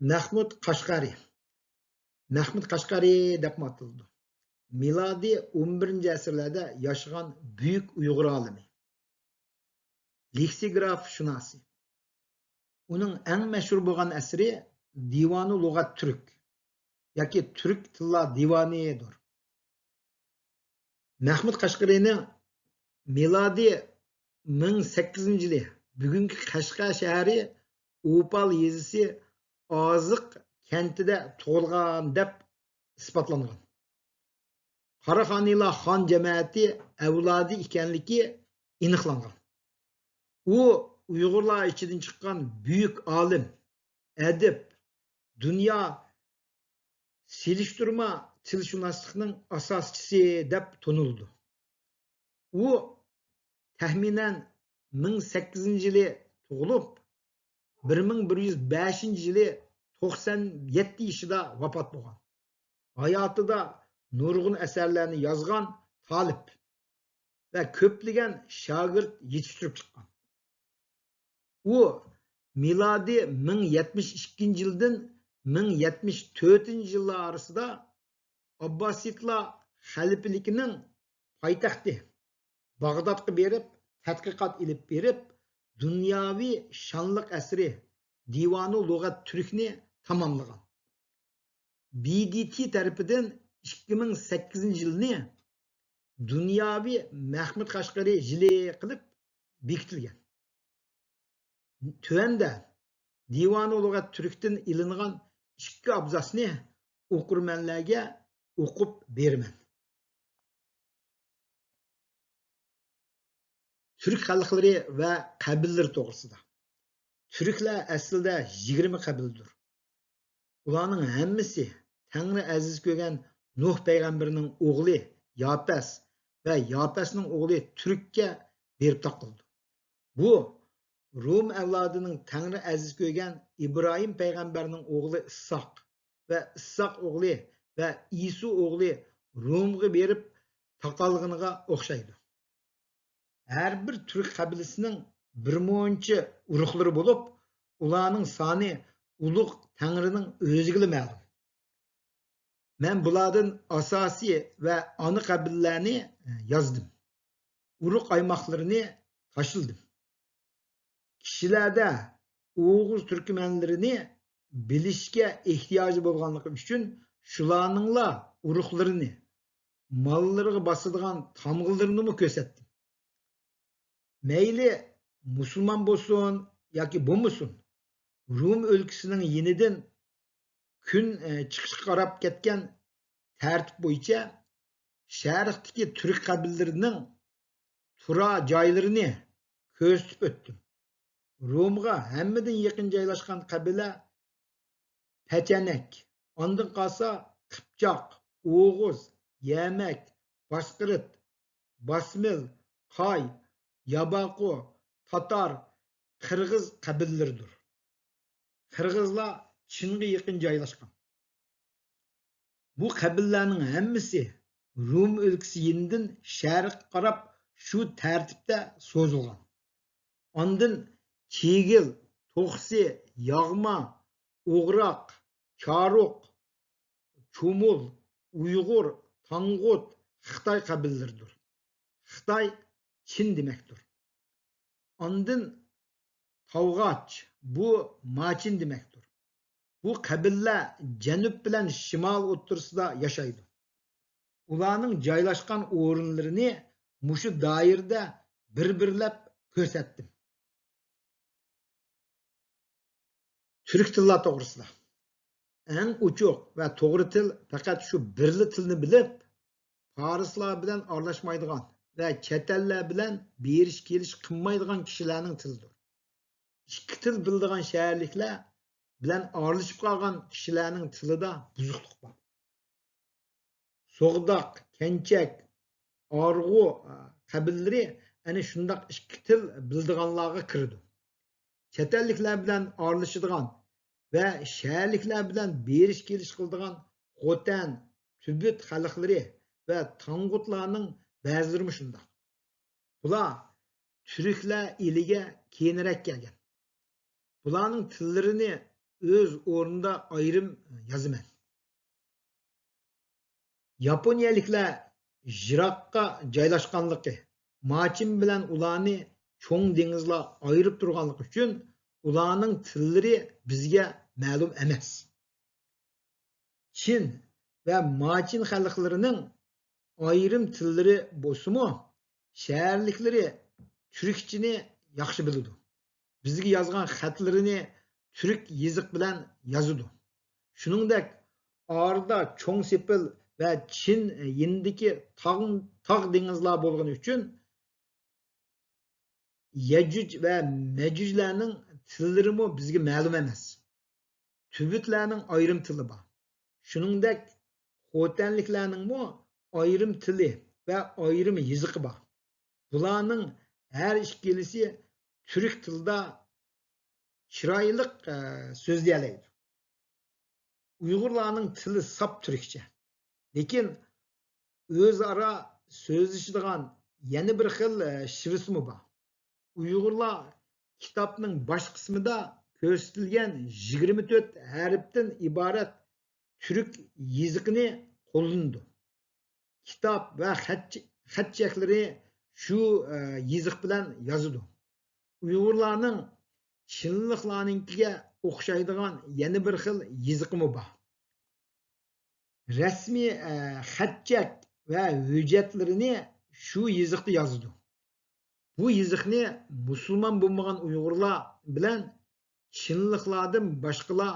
Mahmud Qashqari. Mahmud Qashqari deb atıldı. Miladi 11. asrlarda yaşayan büyük Uyghur alimi. Leksikograf şunası. Onun en meşhur bo'lgan asri Divanu Lug'at Türk yoki Türk tilla divanidir. Mahmud Qashqarining miladi 1800-yili bugungi Qashqar shahri Opal yezisi Oziq kentida tug'ilgan deb isbotlangan. Qaraxoniylar xon jamiyati avlodi ekanligi aniqlangan. U Uyg'urlar ichidan chiqqan büyük alim, adib, dunyo selishtirma tilshunoslikning asoschisi deb tanildi. U taxminan 1800-yili tug'ilib, 1105-yili 97 yoshida vafot bo'lgan. Hayotida nurg'un asarlarni yozgan talib va ko'plagan shogird yetishtirib chiqqan. U milodi 1072-yildan 1074-yillar orasida Abbasitlar xalifaligining poytaxti Bag'dodga berib, tadqiqot ilib berib, dunyoviy shonliq asri Divanu Lug'at Türkni tamomlagan. BDT tarafidan 2008-yilni dunyoviy Mahmud Qashqari yili qilib bekitilgan. Tövende Divanu Lug'at Türk'ten ilingan 2 abzasni o'qirmanlarga o'qib beraman. Türk xalqlari va qabillar to'g'risida. Türklar aslida 20 qabildir. Ularning hammasi Tangri aziz ko'rgan Nuh payg'ambarning o'g'li Yapes va Yapesning o'g'li Türkka berib taqildi. Bu Rum avlodining Tangri aziz ko'rgan İbrahim payg'ambarning o'g'li Issoq va Issoq o'g'li va Isu o'g'li Rumga berib taqalganiga o'xshaydi. Her bir Türk qabilasining birmuncha urug'lari bo'lib, ularning soni ulug' Tangrining o'ziga ma'lum. Men bulardan asosiy va ana qabillarni yozdim. Urug' aymoqlarini tashildim. Kishilarda Oğuz Türkmenlerini bilishga ehtiyoji bo'lganligi uchun shularningla urug'larini, mollariga bosadigan tamg'illarini ko'rsatdim. Mayli musulmon bo'lsin yoki bo'lmasin, Rum o'lkasining yenidan kun chiqishga qarab ketgan tartib bo'yicha sharqdagi turk qabillarining tura joylarini ko'rsatib o'tdim. Rumga hammadan yaqin joylashgan qabila Pechenek, ondan qolsa Qipchoq, Oğuz, Yamak, Boshqirt, Basmil, Qoy, Yabaqu, Tatar, Qirg'iz qabillaridir. Qirg'izlar Chinga yaqin joylashgan. Bu qabillaning hammasi Rum o'lkasi yenidan sharqqa qarab shu tartibda so'zilgan. Ondan Chegil, To'qsi, Yog'ma, O'g'roq, Karuq, Chumul, Uyg'ur, Tang'ut, Xitoy qabillaridir. Xitoy Chin demektir. Ondan Tavg'och, bu Machin demektir. Bu qabillar janub bilan shimol o'rtasida yashaydi. Ularning joylashgan o'rinlarini mushu doirada bir-birlab ko'rsatdim. Türk tillar to'g'risida. Eng uchuq va to'g'ri til faqat shu birli tilni bilib, farislar bilan aralashmaydigan va chet ellar bilan berish kelish qilmaydigan kishilarning tilidir. Ikki til biladigan shaharliklar bilan aralashib qolgan kishilarning tilida buzuqlik bor. So'g'doq, Kenchak, Arg'u qabillari ana shundoq ikki til biladiganlarga kirdi. Chet elliklar bilan aralashadigan va shaharliklar bilan berish kelish qiladigan Xotan, Tibet xalqlari va Tangutlarning ba'zilari shundoq. Bular Türklar eliga keyinroq kelgan. Bularning tillarini öz o'rnida ayrim yozaman. Yaponiyaliklar jiroqqa joylashganligi, Machin bilan ularni cho'ng dengizlar ayirib turganligi uchun ularning tillari bizga ma'lum emas. Chin va Machin xalqlarining ayrim tillari bo'lsa-mu, shaharliklari turkchani yaxshi biladi. Bizga yozgan xatlarini turk yoziq bilan yozadi. Shuningdek, orada cho'ng sepil va Chin yindiki tog' dengizlar bo'lgani uchun Yajuj va Majujlarning tillarimi bizga ma'lum emas. Tübütlərinin ayrım tili var. Shuningdek, xotanliklarningmi ayrim tili va ayrim yoziqi bor. Bularning har ikkilisi turk tilida chiroyli so'zlayoladi. Uyg'urlarning tili sap turkcha. Lekin o'zaro so'zlashadigan yana bir xil shivisi bor. Uyg'urlar kitobning bosh qismida ko'rsatilgan 24 harfdan iborat turk yoziqini qo'llanadi. Kitob va xat cheklari shu yoziq bilan yozadi. Uyg'urlarning chinliqlarninkiga o'xshaydigan yana bir xil yoziqimi bor. Rasmiy xatchak va hujjatlarini shu yoziqda yozadi. Bu yoziqni musulmon bo'lmagan Uyg'urlar bilan chinliqlardan boshqalar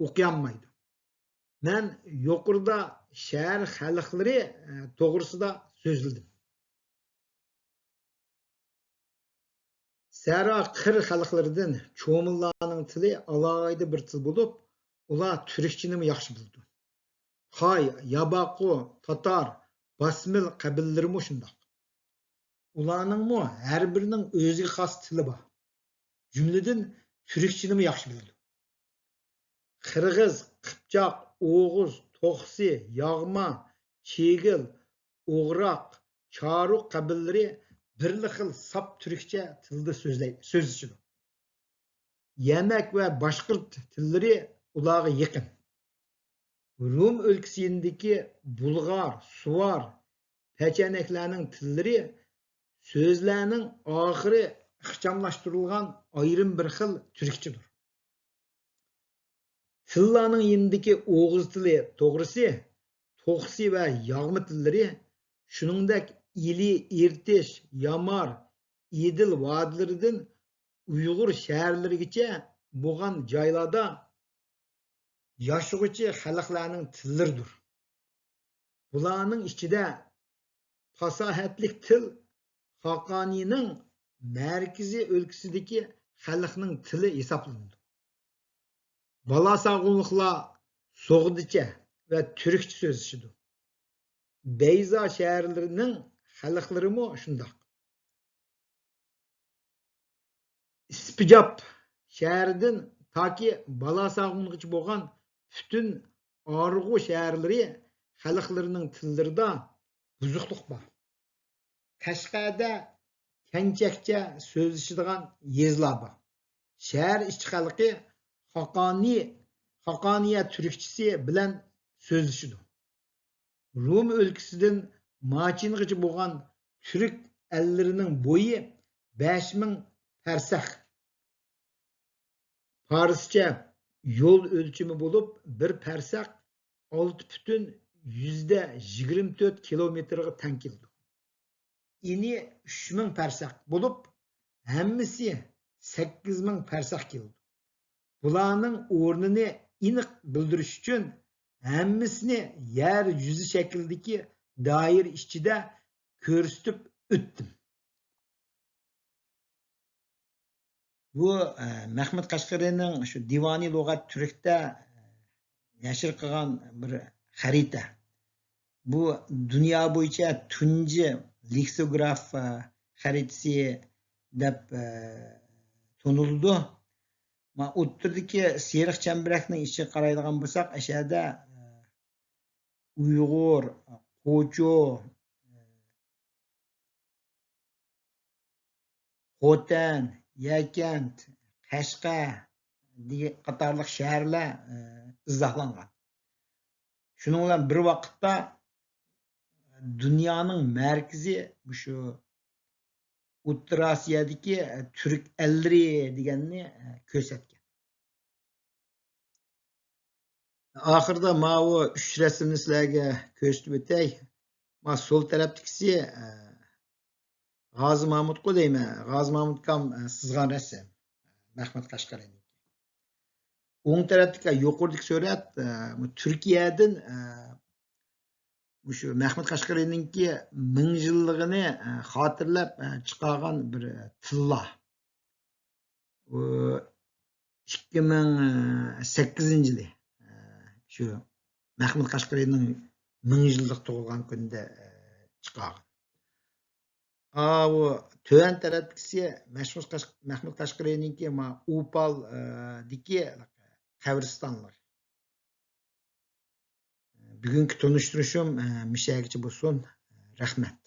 o'qiolmaydi. Men yuqorida shahar xalqlari to'g'risida so'zladim. Sara qir xalqlaridan cho'millarning tili alohida bir til bo'lib, ular turkchani yaxshi biladi. Xay, Yabaqu, Tatar, Basmil qabillarimi shundoq. Ularningmi har birining o'ziga xos tili bor. Jumladan turkchani yaxshi biladi. Qirg'iz, Qipchoq, O'g'iz, To'qsi, Yog'ma, Chegil, O'g'roq, Charuq qabillari birli xil sap turkcha tilda so'zlashadi. Yamak va boshqirt tillari ularga yaqin. Rum o'lkasindagi Bulg'or, Suvar, Pecheneklarning tillari so'zlarning oxiri ixchamlashtirilgan ayrim bir xil turkchadir. Tillarning yindagi O'g'iz tili to'g'risi, To'qsi va Yog'ma tillari, shuningdek Ili, Irtish, Yamar, Idil vodilaridan Uyg'ur shaharlarigacha bo'lgan joylarda yashovchi xalqlarning tillaridir. Bularning ichida fasohatlik til Xaqoniyning markaziy o'lkasidagi xalqning tili hisoblanadi. Balasag'unliklar So'g'dicha va turkcha so'zlashadi. Beyza shaharlarining xalqlarimi shundoq. Ispijab shahridan toki Balasag'ungacha bo'lgan butun Org'u shaharlari xalqlarining tillarida buzuqlik bor. Qashqarda kanchakcha so'zlashadigan yezlar bor. Shahar ichki xalqi Xaqoniya turkchasi bilan so'zlashadi. Rum o'lkasidan Machingacha bo'lgan turk ellarining bo'yi 5000 parsah. Farscha yo'l o'lchami bo'lib, bir parsah 6,24 kilometrga teng keladi. Ini 3000 parsah bo'lib, hammasi 8000 parsah keladi. Bularning o'rnini aniq bildirish uchun hammasini yer yuzi shaklidagi doir ichida ko'rsatib o'tdim. Bu Mahmud Qashqariyning shu Divoniy lug'at turkda nashr qilgan bir xarita. Bu dunyo bo'yicha tunji leksograf xaritasi deb tanildi. Ma o'ttirdagi seriq chambarakning ichiga qaraydigan bo'lsak, ashada Uyg'ur, Qo'cho, Xotan, Yakant, Qashqa qatorliq shaharlar izohlangan. Shuning bilan bir vaqtda dunyoning markazi shu O'rta Osiyodagi turk ellari deganni ko'rsatgan. Oxirida mana 3 rasmni sizlarga ko'rsatib o'tay. Mana sol tarafdagisi G'ozi Mahmudqu deyman. G'ozi Mahmud kam sizgan rasm. Mahmud Qashqariyning. O'ng tarafdagi yuqoridagi surat Turkiyadan shu Mahmud Qashqariyningki 1000 yilligini xotirlab chiqargan bir tilla. 2008-yili shu Mahmud Qashqariyning 1000 yillik tug'ilgan kunida chiqargan. Bu töven tarafdagisi Mahmud Qashqariyningki Upal diki qabristonlar. Bugungi tanishtirishim mishagicha bo'lsin. Rahmat.